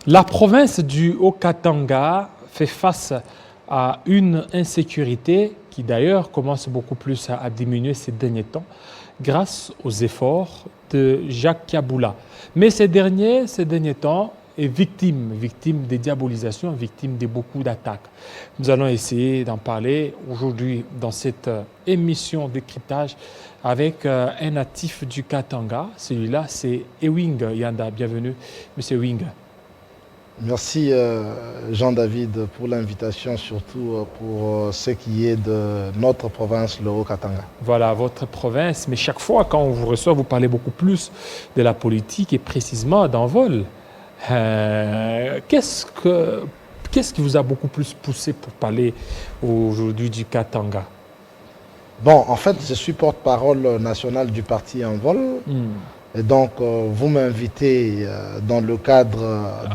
La province du Haut-Katanga fait face à une insécurité qui d'ailleurs commence beaucoup plus à diminuer ces derniers temps grâce aux efforts de Jacques Kiaboula. Mais ces derniers temps, est victime des diabolisations, victime de beaucoup d'attaques. Nous allons essayer d'en parler aujourd'hui dans cette émission de cryptage avec un natif du Katanga. Celui-là, c'est Ewing Yanda. Bienvenue, Monsieur Ewing. Merci Jean-David pour l'invitation, surtout pour ce qui est de notre province, le Haut-Katanga. Voilà, votre province, mais chaque fois quand on vous reçoit, vous parlez beaucoup plus de la politique et précisément d'envol. Qu'est-ce qui vous a beaucoup plus poussé pour parler aujourd'hui du Katanga? Bon, en fait, je suis porte-parole national du parti Envol. Et donc, vous m'invitez dans le cadre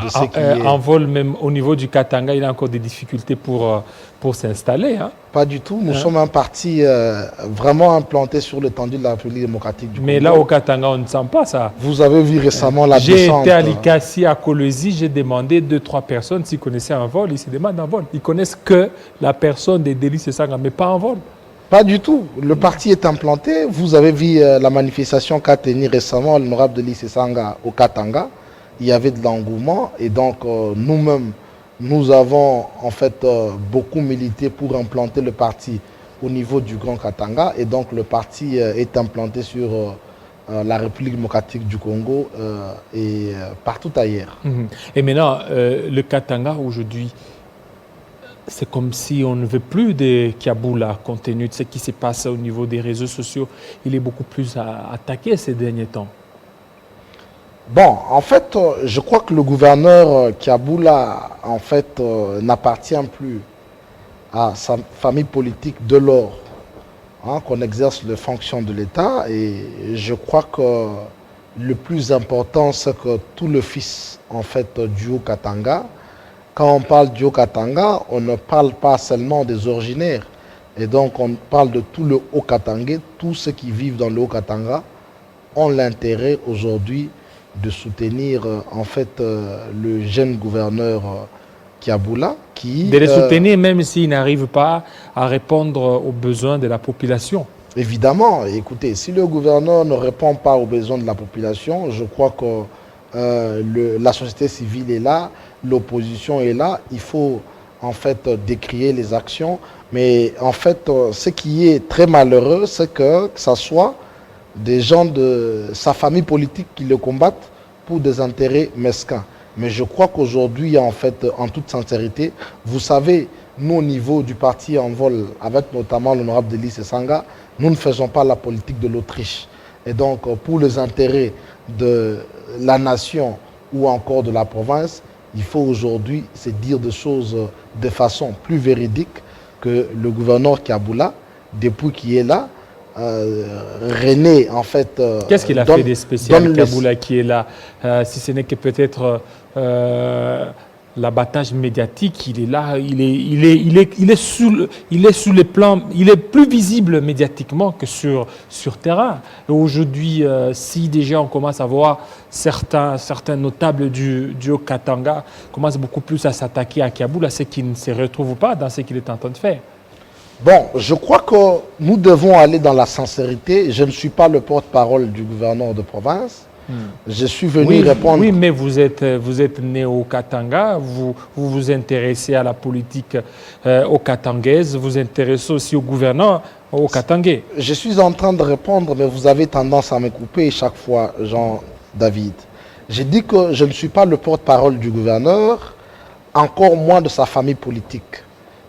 de ce qui est... Envol, même au niveau du Katanga, il y a encore des difficultés pour s'installer. Hein? Pas du tout. Nous sommes un parti vraiment implanté sur l'étendue de la République démocratique du Congo. Mais là, au Katanga, on ne sent pas ça. Vous avez vu récemment la descente. J'ai été à Likasi, à Kolwezi, j'ai demandé 2-3 personnes s'ils connaissaient Envol. Ils se demandent Envol. Ils connaissent que la personne des Délices Sanga, mais pas Envol. Pas du tout. Le parti est implanté. Vous avez vu la manifestation qu'a tenue récemment l'honorable Délices Sanga au Katanga. Il y avait de l'engouement et donc nous-mêmes, nous avons en fait beaucoup milité pour implanter le parti au niveau du Grand Katanga et donc le parti est implanté sur la République démocratique du Congo et partout ailleurs. Et maintenant, le Katanga aujourd'hui, c'est comme si on ne veut plus de Kiaboula, compte tenu de ce qui se passe au niveau des réseaux sociaux. Il est beaucoup plus attaqué ces derniers temps. Bon, en fait, je crois que le gouverneur Kiaboula, en fait, n'appartient plus à sa famille politique de lors qu'on exerce les fonctions de l'État. Et je crois que le plus important, c'est que tout le fils, en fait, du Haut-Katanga, quand on parle du Haut-Katanga, on ne parle pas seulement des originaires. Et donc, on parle de tout le Haut-Katangais. Tous ceux qui vivent dans le Haut-Katanga ont l'intérêt aujourd'hui de soutenir, en fait, le jeune gouverneur Kiaboula. De les soutenir même s'ils n'arrivent pas à répondre aux besoins de la population. Évidemment. Écoutez, si le gouverneur ne répond pas aux besoins de la population, je crois que la société civile est là, l'opposition est là, il faut en fait décrier les actions. Mais en fait, ce qui est très malheureux, c'est que ce soit des gens de sa famille politique qui le combattent pour des intérêts mesquins. Mais je crois qu'aujourd'hui, en fait, en toute sincérité, vous savez, nous au niveau du parti Envol, avec notamment l'honorable Délices Sanga, nous ne faisons pas la politique de l'Autriche. Et donc, pour les intérêts de la nation ou encore de la province, il faut aujourd'hui se dire des choses de façon plus véridique que le gouverneur Kiaboula, depuis qu'il est là, René, en fait... Qu'est-ce qu'il a fait de spécial, Kiaboula, qui est là, si ce n'est que peut-être l'abattage médiatique, il est là, il est sous le plan, il est plus visible médiatiquement que sur terrain. Et aujourd'hui, si déjà on commence à voir certains notables du Haut-Katanga commencent beaucoup plus à s'attaquer à Kiaboula, c'est qu'ils ne se retrouvent pas dans ce qu'il est en train de faire. Bon, je crois que nous devons aller dans la sincérité. Je ne suis pas le porte-parole du gouverneur de province. Je suis venu répondre... Oui, mais vous êtes né au Katanga, vous vous intéressez à la politique au katangaise, vous vous intéressez aussi au gouverneur au Katangais. Je suis en train de répondre, mais vous avez tendance à me couper chaque fois, Jean-David. J'ai dit que je ne suis pas le porte-parole du gouverneur, encore moins de sa famille politique.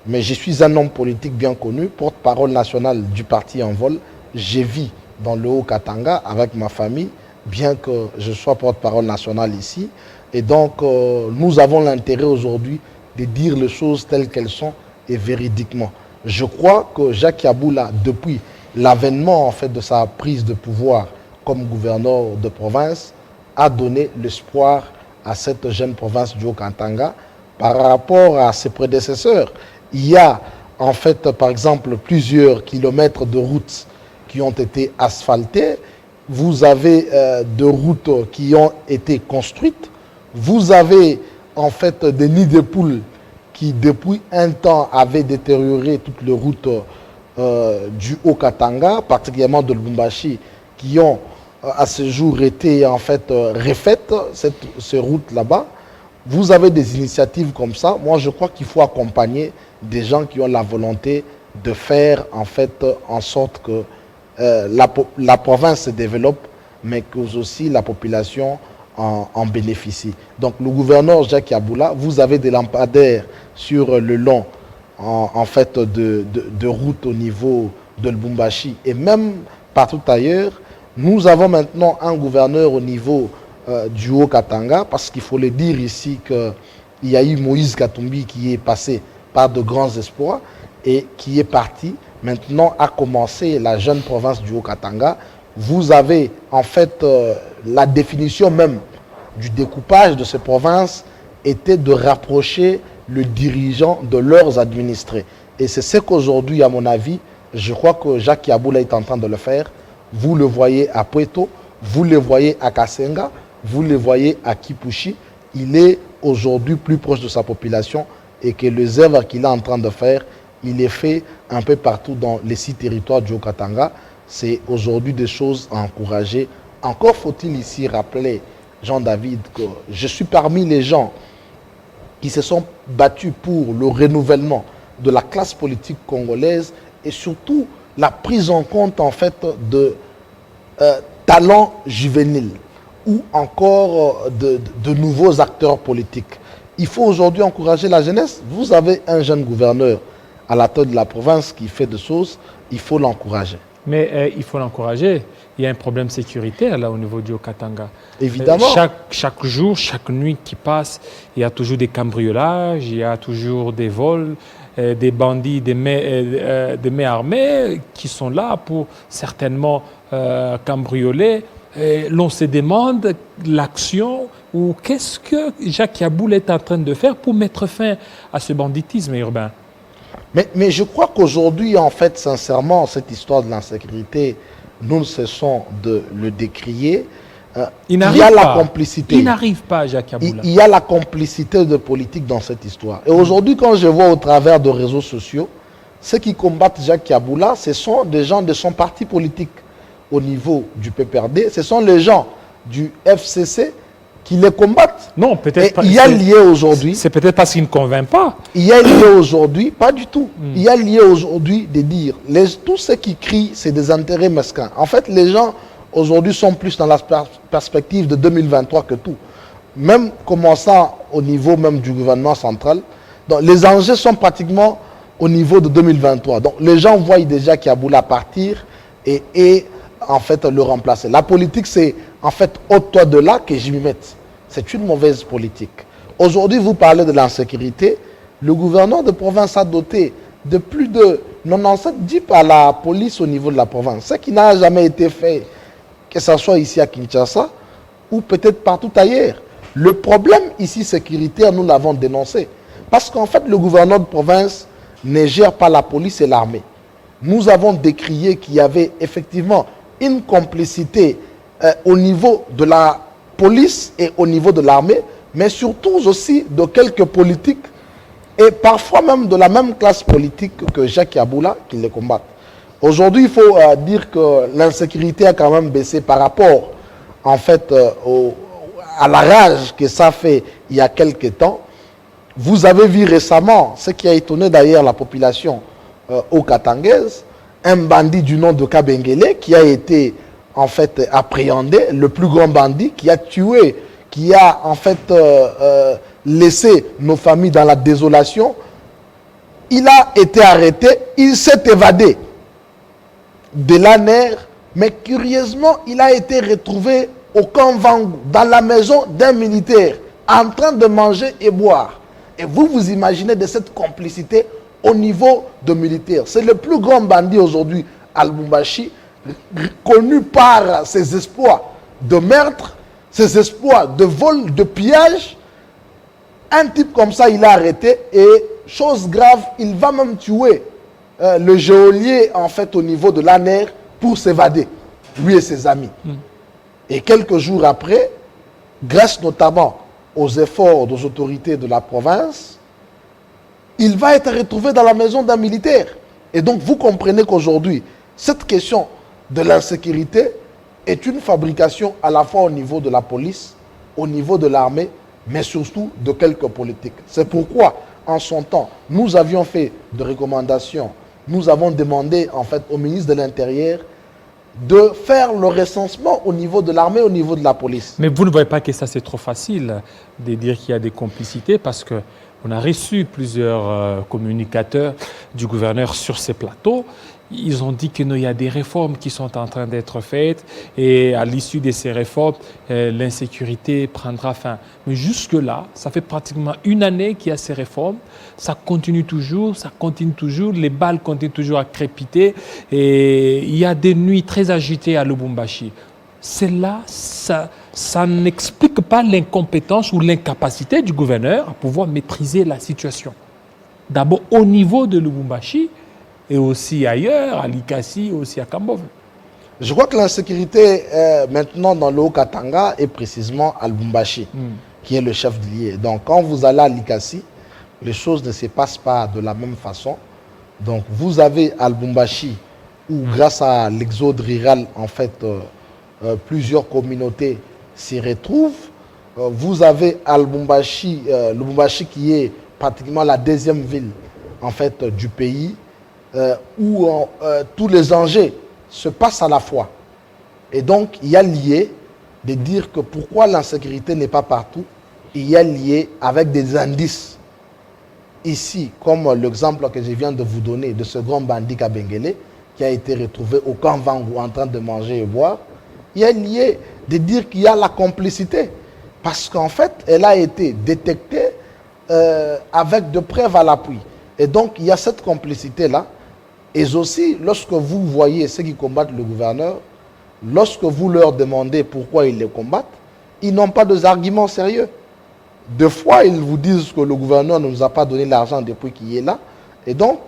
Mais je suis un homme politique bien connu, porte-parole national du parti Envol. Je vis dans le Haut-Katanga avec ma famille, bien que je sois porte-parole national ici. Et donc, nous avons l'intérêt aujourd'hui de dire les choses telles qu'elles sont et véridiquement. Je crois que Jacques Kiaboula, depuis l'avènement en fait, de sa prise de pouvoir comme gouverneur de province, a donné l'espoir à cette jeune province du Haut-Katanga par rapport à ses prédécesseurs. Il y a en fait, par exemple, plusieurs kilomètres de routes qui ont été asphaltées. Vous avez de routes qui ont été construites. Vous avez en fait des nids de poules qui depuis un temps avaient détérioré toutes les routes du Haut-Katanga, particulièrement de Lubumbashi, qui ont à ce jour été en fait refaites, ces routes là-bas. Vous avez des initiatives comme ça. Moi, je crois qu'il faut accompagner des gens qui ont la volonté de faire en fait en sorte que la province se développe, mais que aussi la population en bénéficie. Donc le gouverneur Jacques Yabula, vous avez des lampadaires sur le long en fait de route au niveau de Lubumbashi et même partout ailleurs. Nous avons maintenant un gouverneur au niveau du Haut-Katanga, parce qu'il faut le dire ici qu'il y a eu Moïse Katumbi qui est passé par de grands espoirs et qui est parti. Maintenant a commencé la jeune province du Haut-Katanga. Vous avez en fait la définition même du découpage de ces provinces était de rapprocher le dirigeant de leurs administrés. Et c'est ce qu'aujourd'hui, à mon avis, je crois que Jacques Yabula est en train de le faire. Vous le voyez à Puerto, vous le voyez à Kasenga, vous le voyez à Kipushi. Il est aujourd'hui plus proche de sa population et que les œuvres qu'il est en train de faire, il est fait un peu partout dans les 6 territoires du Haut-Katanga. C'est aujourd'hui des choses à encourager. Encore faut-il ici rappeler, Jean-David, que je suis parmi les gens qui se sont battus pour le renouvellement de la classe politique congolaise et surtout la prise en compte en fait de talents juvéniles ou encore de nouveaux acteurs politiques. Il faut aujourd'hui encourager la jeunesse. Vous avez un jeune gouverneur à la tête de la province qui fait des choses, il faut l'encourager. Mais il faut l'encourager. Il y a un problème sécuritaire là au niveau du Haut-Katanga. Évidemment. Chaque jour, chaque nuit qui passe, il y a toujours des cambriolages, il y a toujours des vols, des bandits, des mains armées qui sont là pour certainement cambrioler. L'on se demande l'action ou qu'est-ce que Jacques Yabula est en train de faire pour mettre fin à ce banditisme urbain. Mais je crois qu'aujourd'hui, en fait, sincèrement, cette histoire de l'insécurité, nous ne cessons de le décrier. Il y a la complicité. Il n'arrive pas, Jacques Yabula. Il y a la complicité de politique dans cette histoire. Et aujourd'hui, quand je vois au travers des réseaux sociaux, ceux qui combattent Jacques Yabula, ce sont des gens de son parti politique au niveau du PPRD. Ce sont les gens du FCC qui les combattent. Non, peut-être pas. Il y a lié aujourd'hui. C'est peut-être parce qu'il ne convainc pas. Il y a lié aujourd'hui, pas du tout. Il y a lié aujourd'hui de dire, tous ceux qui crient, c'est des intérêts mesquins. En fait, les gens aujourd'hui sont plus dans la perspective de 2023 que tout. Même commençant au niveau même du gouvernement central, donc les enjeux sont pratiquement au niveau de 2023. Donc les gens voient déjà qu'il y a Yabula partir et en fait le remplacer. La politique, c'est en fait au-delà de là que je m'y mette. C'est une mauvaise politique. Aujourd'hui, vous parlez de l'insécurité. Le gouverneur de province a doté de plus de 97 DIP à la police au niveau de la province. Ce qui n'a jamais été fait, que ce soit ici à Kinshasa ou peut-être partout ailleurs. Le problème ici sécuritaire, nous l'avons dénoncé. Parce qu'en fait, le gouverneur de province ne gère pas la police et l'armée. Nous avons décrié qu'il y avait effectivement une complicité au niveau de la police et au niveau de l'armée, mais surtout aussi de quelques politiques et parfois même de la même classe politique que Jacques Yabula qui les combattent. Aujourd'hui, il faut dire que l'insécurité a quand même baissé par rapport en fait à la rage que ça fait il y a quelques temps. Vous avez vu récemment, ce qui a étonné d'ailleurs la population haut-katangaise, un bandit du nom de Kabengele qui a été en fait appréhendé, le plus grand bandit qui a tué, qui a en fait laissé nos familles dans la désolation. Il a été arrêté, il s'est évadé de l'ANER, mais curieusement, il a été retrouvé au camp Vangou, dans la maison d'un militaire, en train de manger et boire. Et vous vous imaginez de cette complicité au niveau de militaires. C'est le plus grand bandit aujourd'hui à Lubumbashi, connu par ses exploits de meurtre, ses exploits de vol, de pillage. Un type comme ça, il est arrêté et chose grave, il va même tuer le geôlier en fait au niveau de l'ANER pour s'évader, lui et ses amis. Et quelques jours après, grâce notamment aux efforts des autorités de la province, il va être retrouvé dans la maison d'un militaire. Et donc vous comprenez qu'aujourd'hui, cette question de l'insécurité est une fabrication à la fois au niveau de la police, au niveau de l'armée, mais surtout de quelques politiques. C'est pourquoi, en son temps, nous avions fait des recommandations. Nous avons demandé en fait au ministre de l'Intérieur de faire le recensement au niveau de l'armée, au niveau de la police. Mais vous ne voyez pas que ça c'est trop facile de dire qu'il y a des complicités parce qu'on a reçu plusieurs communicateurs du gouverneur sur ces plateaux. Ils ont dit qu'il y a des réformes qui sont en train d'être faites et à l'issue de ces réformes, l'insécurité prendra fin. Mais jusque-là, ça fait pratiquement une année qu'il y a ces réformes. Ça continue toujours, les balles continuent toujours à crépiter et il y a des nuits très agitées à Lubumbashi. Cela, ça n'explique pas l'incompétence ou l'incapacité du gouverneur à pouvoir maîtriser la situation. D'abord au niveau de Lubumbashi, et aussi ailleurs, à Likasi, aussi à Kambove. Je crois que l'insécurité maintenant dans le Haut-Katanga est précisément à Lubumbashi, qui est le chef de lieu. Donc quand vous allez à Likasi, les choses ne se passent pas de la même façon. Donc vous avez à Lubumbashi, où grâce à l'exode rural, en fait, plusieurs communautés s'y retrouvent. Vous avez à Lubumbashi, Lubumbashi qui est pratiquement la deuxième ville en fait, du pays, où tous les enjeux se passent à la fois. Et donc, il y a lié de dire que pourquoi l'insécurité n'est pas partout, il y a lié avec des indices. Ici, comme l'exemple que je viens de vous donner de ce grand bandit Kabengele, qui a été retrouvé au camp Vangu en train de manger et boire, il y a lié de dire qu'il y a la complicité. Parce qu'en fait, elle a été détectée avec de preuves à l'appui. Et donc, il y a cette complicité-là. Et aussi, lorsque vous voyez ceux qui combattent le gouverneur, lorsque vous leur demandez pourquoi ils les combattent, ils n'ont pas d'arguments sérieux. Des fois, ils vous disent que le gouverneur ne nous a pas donné l'argent depuis qu'il est là. Et donc,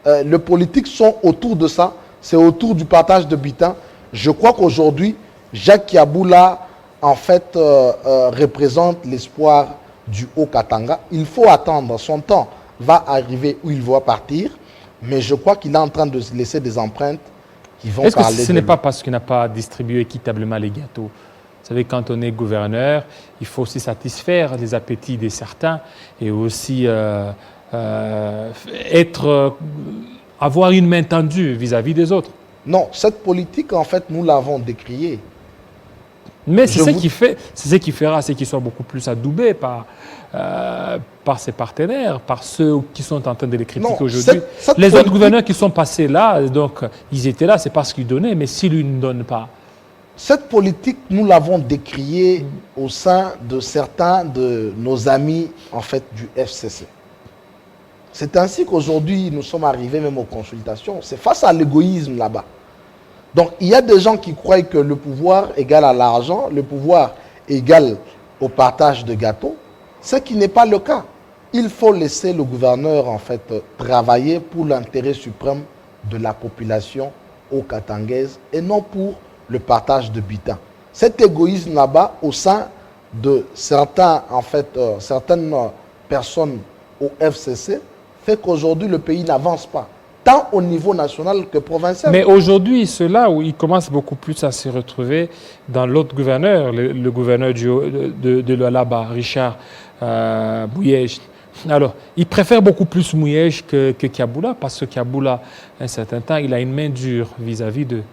les politiques sont autour de ça. C'est autour du partage de butin. Je crois qu'aujourd'hui, Jacques Kiaboula, en fait, représente l'espoir du Haut-Katanga. Il faut attendre. Son temps va arriver où il va partir. Mais je crois qu'il est en train de laisser des empreintes qui vont parler de lui. Est-ce que ce n'est pas parce qu'il n'a pas distribué équitablement les gâteaux? Vous savez, quand on est gouverneur, il faut aussi satisfaire les appétits de certains et aussi avoir une main tendue vis-à-vis des autres. Non, cette politique, en fait, nous l'avons décriée. Mais c'est ce qui fera qu'ils soient beaucoup plus adoubés par ses partenaires, par ceux qui sont en train de les critiquer aujourd'hui. Les autres gouverneurs qui sont passés là, donc ils étaient là, c'est parce qu'ils donnaient, mais s'ils ne donnent pas. Cette politique, nous l'avons décriée au sein de certains de nos amis, en fait, du FCC. C'est ainsi qu'aujourd'hui, nous sommes arrivés même aux consultations. C'est face à l'égoïsme là-bas. Donc, il y a des gens qui croient que le pouvoir égale à l'argent, le pouvoir égale au partage de gâteaux, ce qui n'est pas le cas. Il faut laisser le gouverneur, en fait, travailler pour l'intérêt suprême de la population haut-katangaise et non pour le partage de butin. Cet égoïsme là-bas, au sein de certains, en fait, certaines personnes au FCC, fait qu'aujourd'hui, le pays n'avance pas, tant au niveau national que provincial. Mais aujourd'hui, ceux-là, où ils commencent beaucoup plus à se retrouver dans l'autre gouverneur, le gouverneur de là-bas, Richard Mouyej. Alors, ils préfèrent beaucoup plus Mouyej que Kiaboula, parce que Kiaboula, à un certain temps, il a une main dure vis-à-vis d'eux.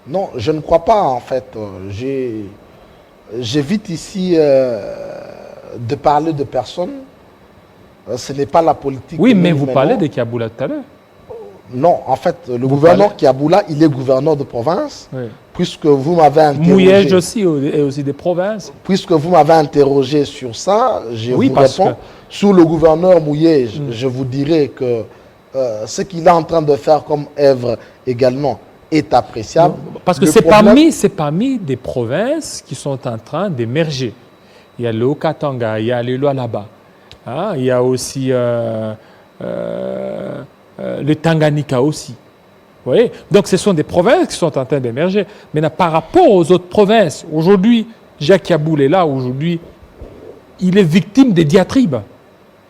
Non, je ne crois pas, en fait. J'évite ici de parler de personnes. Ce n'est pas la politique. Oui, mais vous parlez de Kiaboula tout à l'heure. Non, en fait, le gouverneur Kiaboula, il est gouverneur de province, oui. Puisque vous m'avez interrogé... Mouyej aussi, et aussi des provinces. Puisque vous m'avez interrogé sur ça, je vous réponds. Sur le gouverneur Mouyej, je vous dirais que ce qu'il est en train de faire comme œuvre également est appréciable. Non, parce que c'est parmi des provinces qui sont en train d'émerger. Il y a le Haut-Katanga, il y a le Lualaba. Hein, il y a aussi le Tanganyika aussi. Vous voyez? Donc ce sont des provinces qui sont en train d'émerger. Maintenant, par rapport aux autres provinces, aujourd'hui, Jacques Yaboul est là, aujourd'hui, il est victime des diatribes.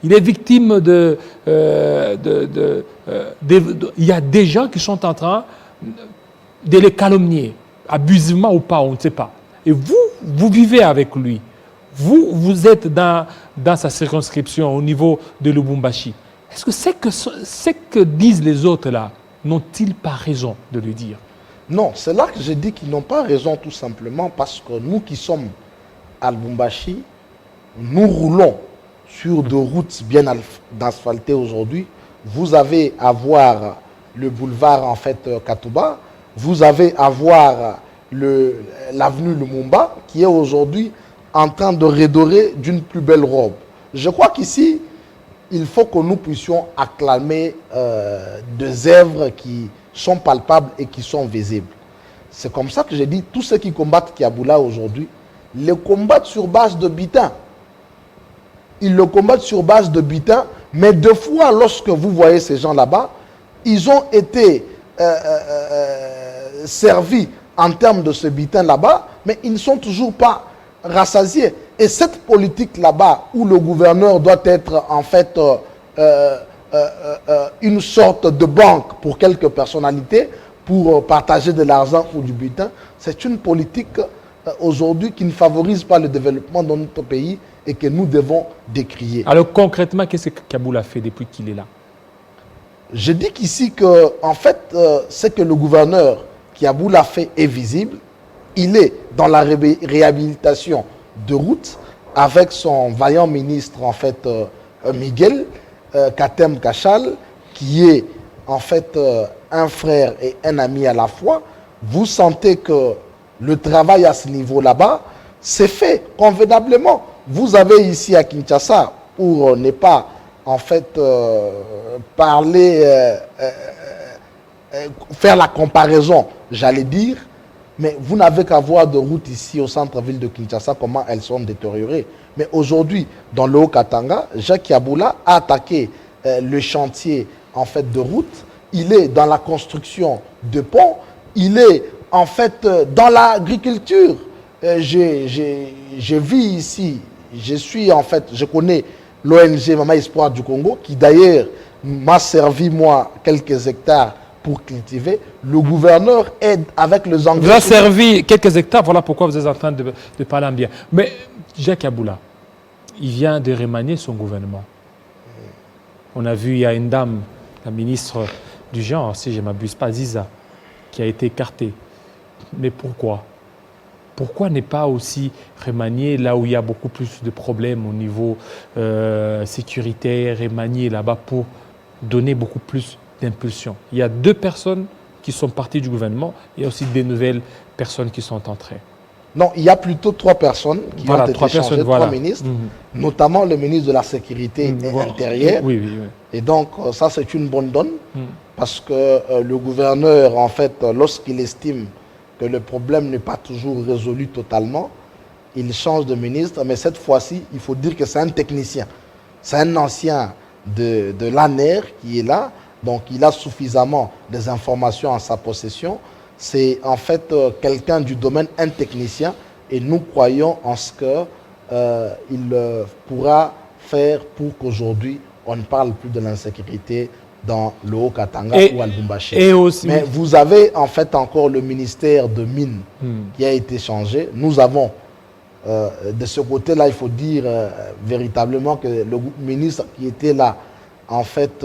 Il est victime il y a des gens qui sont en train de les calomnier, abusivement ou pas, on ne sait pas. Et vous vivez avec lui. Vous êtes dans sa circonscription au niveau de Lubumbashi. Est-ce que ce que disent les autres là, n'ont-ils pas raison de le dire? Non, c'est là que j'ai dit qu'ils n'ont pas raison tout simplement parce que nous qui sommes à Lubumbashi, nous roulons sur des routes bien asphaltées aujourd'hui. Vous avez à voir le boulevard en fait Katouba, vous avez à voir l'avenue Lumumba qui est aujourd'hui en train de redorer d'une plus belle robe. Je crois qu'ici, il faut que nous puissions acclamer des œuvres qui sont palpables et qui sont visibles. C'est comme ça que j'ai dit, tous ceux qui combattent Kiaboula aujourd'hui, les combattent sur base de butin. Ils le combattent sur base de butin, mais deux fois, lorsque vous voyez ces gens là-bas, ils ont été servis en termes de ce butin là-bas, mais ils ne sont toujours pas rassasiés. Et cette politique là-bas, où le gouverneur doit être en fait une sorte de banque pour quelques personnalités, pour partager de l'argent ou du butin, c'est une politique aujourd'hui qui ne favorise pas le développement de notre pays et que nous devons décrier. Alors concrètement, qu'est-ce que Kaboul a fait depuis qu'il est là? Je dis qu'ici que, en fait, ce que le gouverneur Kiaboul a fait est visible. Il est dans la réhabilitation de routes avec son vaillant ministre, en fait, Miguel Katem Kachal, qui est en fait un frère et un ami à la fois. Vous sentez que le travail à ce niveau là-bas s'est fait convenablement. Vous avez ici à Kinshasa, pour ne pas en fait faire la comparaison, j'allais dire, mais vous n'avez qu'à voir de routes ici au centre-ville de Kinshasa, comment elles sont détériorées. Mais aujourd'hui, dans le Haut-Katanga, Jacques Yaboula a attaqué le chantier en fait de routes. Il est dans la construction de ponts. Il est en fait dans l'agriculture. Je vis ici. Je connais l'ONG Maman Espoir du Congo, qui d'ailleurs m'a servi moi quelques hectares pour cultiver. Le gouverneur aide avec les engrais. Vous a servi quelques hectares, voilà pourquoi vous êtes en train de parler en bien. Mais Jacques Yaboula, il vient de remanier son gouvernement. On a vu, il y a une dame, la ministre du genre, si je ne m'abuse pas, Ziza, qui a été écartée. Mais pourquoi? Pourquoi ne pas aussi remanier là où il y a beaucoup plus de problèmes au niveau sécuritaire, remanier là-bas pour donner beaucoup plus d'impulsion? Il y a 2 personnes qui sont parties du gouvernement, il y a aussi des nouvelles personnes qui sont entrées. Non, il y a plutôt 3 personnes qui ont été changées, 3 ministres, notamment le ministre de la Sécurité et Intérieure. Oui, oui, oui. Et donc, ça, c'est une bonne donne, parce que le gouverneur, en fait, lorsqu'il estime que le problème n'est pas toujours résolu totalement, il change de ministre, mais cette fois-ci, il faut dire que c'est un technicien. C'est un ancien de l'ANER qui est là, donc il a suffisamment des informations en sa possession. C'est en fait quelqu'un du domaine, un technicien, et nous croyons en ce qu'il pourra faire pour qu'aujourd'hui, on ne parle plus de l'insécurité dans le Haut-Katanga ou à Lubumbashi. Mais vous avez en fait encore le ministère de Mines qui a été changé. Nous avons, de ce côté-là, il faut dire véritablement que le ministre qui était là, en fait,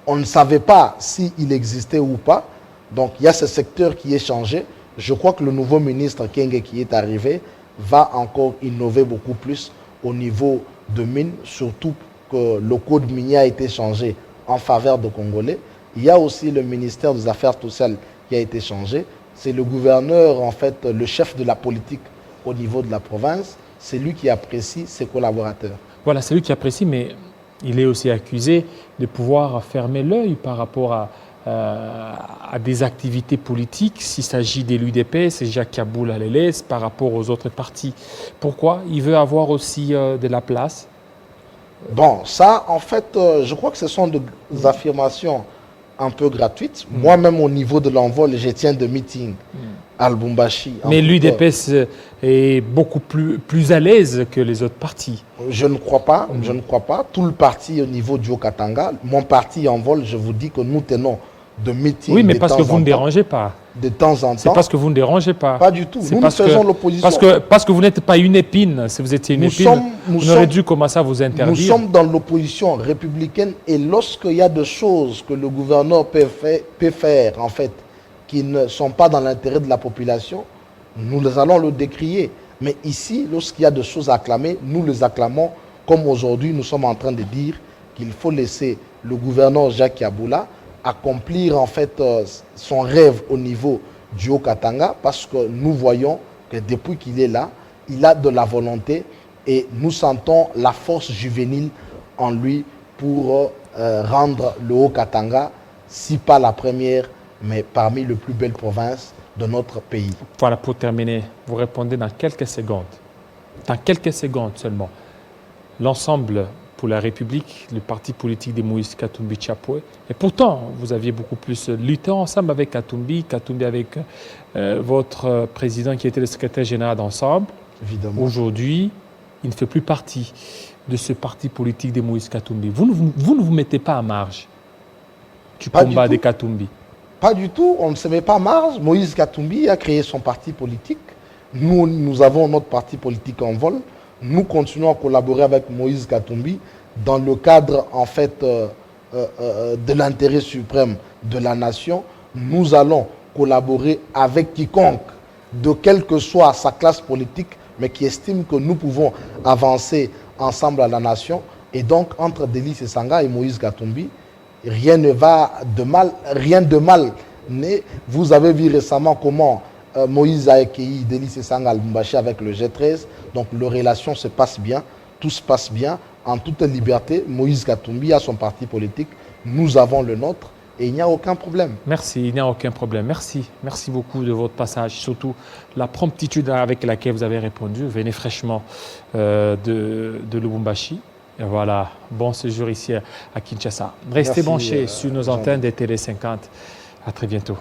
on ne savait pas s'il existait ou pas. Donc il y a ce secteur qui est changé. Je crois que le nouveau ministre Kenge qui est arrivé va encore innover beaucoup plus au niveau de mines, surtout que le code minier a été changé en faveur des Congolais. Il y a aussi le ministère des Affaires sociales qui a été changé. C'est le gouverneur, en fait, le chef de la politique au niveau de la province. C'est lui qui apprécie ses collaborateurs. Voilà, c'est lui qui apprécie, mais il est aussi accusé de pouvoir fermer l'œil par rapport à des activités politiques. S'il s'agit de l'UDP, c'est Jacques Yaboula les laisse par rapport aux autres partis. Pourquoi? Il veut avoir aussi de la place. Bon, ça, en fait, je crois que ce sont des affirmations un peu gratuites. Moi-même, au niveau de l'envol, je tiens de meeting à Lubumbashi. Mais l'UDPS est beaucoup plus à l'aise que les autres partis. Je ne crois pas, je ne crois pas. Tout le parti au niveau du Haut-Katanga, mon parti en vol, je vous dis que nous tenons de meetings. Oui, mais parce que vous ne dérangez pas. De temps en temps. C'est parce que vous ne dérangez pas. Pas du tout. Nous faisons l'opposition. Parce que vous n'êtes pas une épine. Si vous étiez une épine, vous auriez dû commencer à vous interdire. Nous sommes dans l'opposition républicaine et lorsqu'il y a des choses que le gouverneur peut faire, en fait, qui ne sont pas dans l'intérêt de la population, nous allons le décrier. Mais ici, lorsqu'il y a des choses à acclamer, nous les acclamons, comme aujourd'hui nous sommes en train de dire qu'il faut laisser le gouverneur Jacques Yaboula accomplir en fait son rêve au niveau du Haut-Katanga, parce que nous voyons que depuis qu'il est là, il a de la volonté et nous sentons la force juvénile en lui pour rendre le Haut-Katanga, si pas la première, mais parmi les plus belles provinces de notre pays. Voilà, pour terminer, vous répondez dans quelques secondes. Dans quelques secondes seulement. L'ensemble pour la République, le parti politique de Moïse Katumbi Tchapoué. Et pourtant, vous aviez beaucoup plus lutté ensemble avec Katumbi avec votre président qui était le secrétaire général d'ensemble. Évidemment. Aujourd'hui, il ne fait plus partie de ce parti politique de Moïse Katumbi. Vous ne vous mettez pas à marge du combat de Katumbi. Pas du tout, on ne se met pas à marge. Moïse Katumbi a créé son parti politique. Nous avons notre parti politique en vol. Nous continuons à collaborer avec Moïse Katumbi dans le cadre en fait de l'intérêt suprême de la nation. Nous allons collaborer avec quiconque, de quelle que soit sa classe politique, mais qui estime que nous pouvons avancer ensemble à la nation. Et donc, entre Délice Esanga et Moïse Katumbi, rien ne va de mal, rien de mal n'est. Vous avez vu récemment comment Moïse a accueilli Délice Esanga à Lubumbashi avec le G13. Donc, les relations se passent bien, tout se passe bien, en toute liberté. Moïse Katumbi a son parti politique, nous avons le nôtre et il n'y a aucun problème. Merci, il n'y a aucun problème. Merci. Merci beaucoup de votre passage, surtout la promptitude avec laquelle vous avez répondu. Vous venez fraîchement de Lubumbashi. Et voilà, bon séjour ici à Kinshasa. Restez branchés sur nos antennes des Télé 50. À très bientôt.